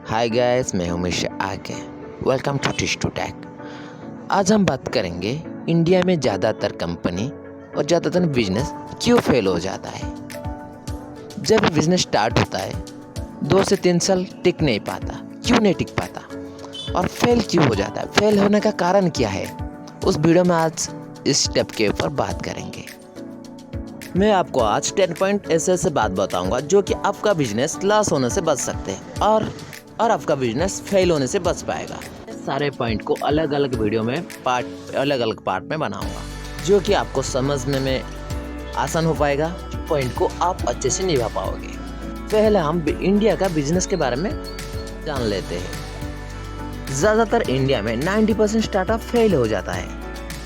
Hi guys, मैं हूं मिश्रा आगे। वेलकम टू टिश टू टैक। आज हम बात करेंगे इंडिया में ज़्यादातर कंपनी और ज़्यादातर बिजनेस क्यों फेल हो जाता है। जब बिजनेस स्टार्ट होता है 2 से 3 साल टिक नहीं पाता। क्यों नहीं टिक पाता और फेल क्यों हो जाता है, फेल होने का कारण क्या है, उस वीडियो में आज इस स्टेप के ऊपर बात करेंगे। मैं आपको आज 10 पॉइंट ऐसे बात बताऊंगा जो कि आपका बिजनेस लॉस होने से बच सकते हैं और आपका बिजनेस फेल होने से बच पाएगा। सारे पॉइंट को अलग अलग वीडियो में अलग अलग पार्ट में बनाऊंगा जो कि आपको समझने में आसान हो पाएगा। पॉइंट को आप अच्छे से निभा पाओगे। पहले हम इंडिया का बिजनेस के बारे में जान लेते हैं। ज़्यादातर इंडिया में 90% स्टार्टअप फेल हो जाता है।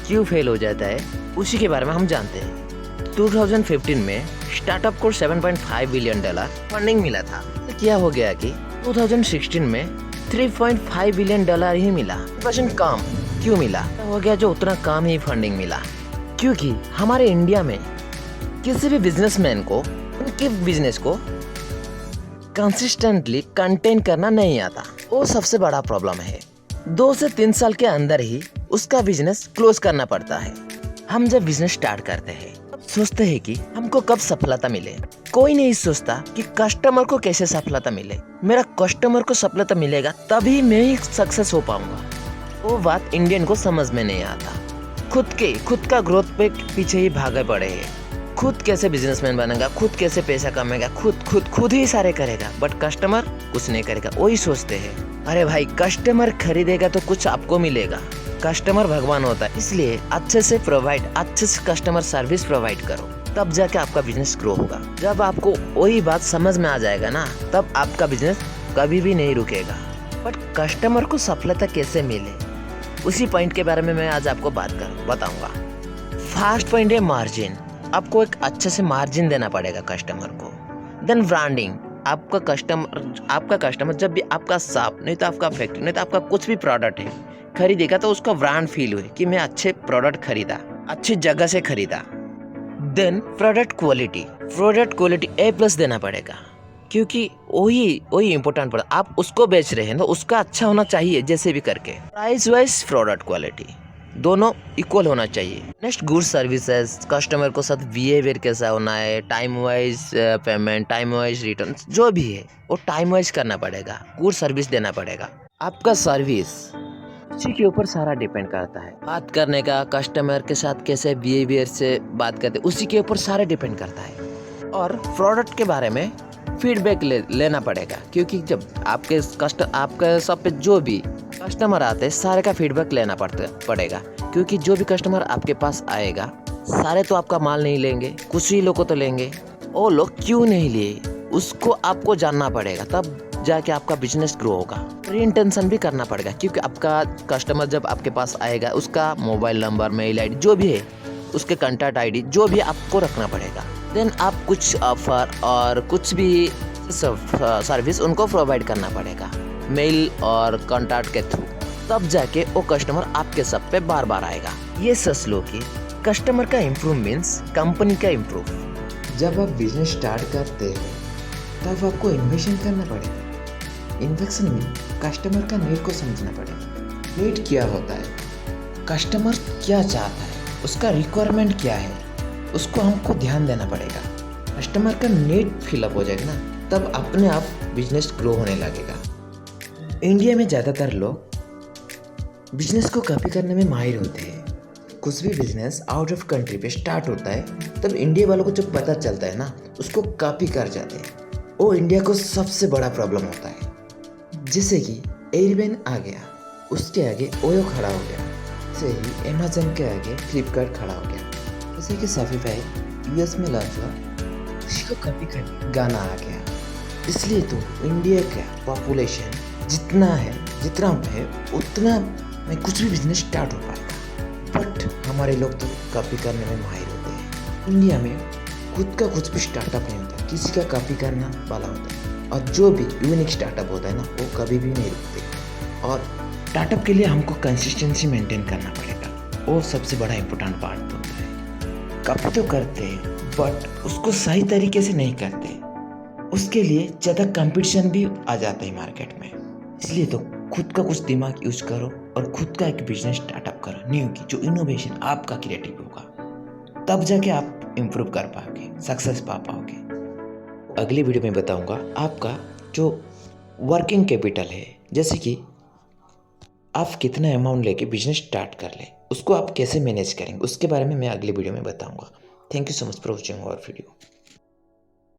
क्यों फेल हो जाता है उसी के बारे में हम जानते हैं। 2015 में स्टार्टअप को $7.5 बिलियन फंडिंग मिला था। तो क्या हो गया कि 2016 में $3.5 बिलियन ही मिला। % कम क्यों मिला? हो गया जो उतना कम ही फंडिंग मिला क्योंकि हमारे इंडिया में किसी भी बिजनेसमैन को उनके बिजनेस को कंसिस्टेंटली कंटेन करना नहीं आता। वो सबसे बड़ा प्रॉब्लम है। 2 से 3 साल के अंदर ही उसका बिजनेस क्लोज करना पड़ता है। हम जब बिजनेस स्टार्ट करते हैं सोचते हैं कि हमको कब सफलता मिले। कोई नहीं सोचता कि कस्टमर को कैसे सफलता मिले। मेरा कस्टमर को सफलता मिलेगा तभी मैं ही सक्सेस हो पाऊंगा। वो बात इंडियन को समझ में नहीं आता। खुद का ग्रोथ पे पीछे ही भागे पड़े हैं। खुद कैसे बिजनेसमैन बनेगा, खुद कैसे पैसा कमाएगा, खुद ही सारे करेगा, बट कस्टमर कुछ नहीं करेगा। वही सोचते हैं अरे भाई कस्टमर खरीदेगा तो कुछ आपको मिलेगा। कस्टमर भगवान होता है, इसलिए अच्छे से कस्टमर सर्विस प्रोवाइड करो, तब जाके आपका बिजनेस ग्रो होगा। जब आपको वही बात समझ में आ जाएगा ना, तब आपका बिजनेस कभी भी नहीं रुकेगा। बट कस्टमर को सफलता कैसे मिले उसी पॉइंट के बारे में मैं आज आपको बताऊंगा। फर्स्ट पॉइंट है मार्जिन। आपको एक अच्छे से मार्जिन देना पड़ेगा कस्टमर को। Then branding. आपका कस्टमर जब भी आपका शॉप नहीं तो आपका फैक्ट्री नहीं तो आपका कुछ भी प्रोडक्ट है खरीदेगा तो उसका ब्रांड फील हुए कि मैं अच्छे प्रोडक्ट खरीदा, अच्छी जगह से खरीदा। देन प्रोडक्ट क्वालिटी A+ देना पड़ेगा क्योंकि वही इम्पोर्टेंट पड़ा। आप उसको बेच रहे हैं तो उसका अच्छा होना चाहिए जैसे भी करके। प्राइस वाइज प्रोडक्ट क्वालिटी दोनों इक्वल होना चाहिए। Next good services. कस्टमर को साथ बिहेवियर कैसा होना है, time wise payment, time wise return, जो भी है वो टाइम वाइज करना पड़ेगा। गुड सर्विस देना पड़ेगा। आपका सर्विस उसी के ऊपर सारा डिपेंड करता है। बात करने का, कस्टमर के साथ कैसे बिहेवियर से बात करते उसी के ऊपर सारा डिपेंड करता है। और प्रोडक्ट के बारे में फीडबैक लेना पड़ेगा क्योंकि जब आपके शॉप पे जो भी कस्टमर आते हैं सारे का फीडबैक लेना पड़ेगा क्योंकि जो भी कस्टमर आपके पास आएगा सारे तो आपका माल नहीं लेंगे, कुछ ही लोग को तो लेंगे। वो लोग क्यों नहीं लिए उसको आपको जानना पड़ेगा, तब जाके आपका बिजनेस ग्रो होगा। रीइंटेंशन भी करना पड़ेगा क्योंकि आपका कस्टमर जब आपके पास आएगा उसका मोबाइल नंबर, मेल आईडी जो भी है, उसके कॉन्टैक्ट आईडी जो भी आपको रखना पड़ेगा। देन आप कुछ ऑफर और कुछ भी सर्विस उनको प्रोवाइड करना पड़ेगा मेल और कॉन्टैक्ट के थ्रू, तब जाके वो कस्टमर आपके सब पे बार बार आएगा। ये सोच लो कि कस्टमर का इम्प्रूव मीन्स कंपनी का इम्प्रूव। जब आप बिजनेस स्टार्ट करते हैं तब आपको इन्वेस्टमेंट करना पड़ेगा। इन्वेस्टमेंट में कस्टमर का नीड को समझना पड़ेगा। नीड क्या होता है, कस्टमर क्या चाहता है, उसका रिक्वायरमेंट क्या है, उसको हमको ध्यान देना पड़ेगा। कस्टमर का नीड फिलअप हो जाएगा ना, तब अपने आप बिजनेस ग्रो होने लगेगा। इंडिया में ज़्यादातर लोग बिजनेस को कॉपी करने में माहिर होते हैं। कुछ भी बिजनेस आउट ऑफ कंट्री पे स्टार्ट होता है तब इंडिया वालों को जब पता चलता है ना, उसको कॉपी कर जाते हैं। वो इंडिया को सबसे बड़ा प्रॉब्लम होता है। जैसे कि एयरबेन आ गया, उसके आगे ओयो खड़ा हो गया, जैसे ही अमेजन के आगे फ्लिपकार्ट खड़ा हो गया, जैसे कि शॉपिफाई US में लॉन्च हुआ, उसी को कॉपी करके गाना आ गया। इसलिए तो इंडिया का पॉपुलेशन जितना है उतना में कुछ भी बिजनेस स्टार्ट हो पाएगा। बट हमारे लोग तो कॉपी करने में माहिर होते हैं। इंडिया में खुद का कुछ भी स्टार्टअप नहीं होता, किसी का कॉपी करना वाला होता है। और जो भी यूनिक स्टार्टअप होता है ना, वो कभी भी नहीं रुकते। और स्टार्टअप के लिए हमको कंसिस्टेंसी मेंटेन करना पड़ेगा। वो सबसे बड़ा इम्पोर्टेंट पार्ट होता है। कॉपी तो करते हैं बट उसको सही तरीके से नहीं करते। उसके लिए ज़्यादा कंपटीशन भी आ जाता है मार्केट में। इसलिए तो खुद का कुछ दिमाग यूज करो और खुद का एक बिजनेस स्टार्टअप करो न्यू की, जो इनोवेशन आपका क्रिएटिव होगा, तब जाके आप इम्प्रूव कर पाओगे, सक्सेस पा पाओगे। अगली वीडियो में बताऊंगा आपका जो वर्किंग कैपिटल है, जैसे कि आप कितना अमाउंट लेके बिजनेस स्टार्ट कर ले, उसको आप कैसे मैनेज करेंगे, उसके बारे में मैं अगली वीडियो में बताऊंगा। Thank you so much for watching our video.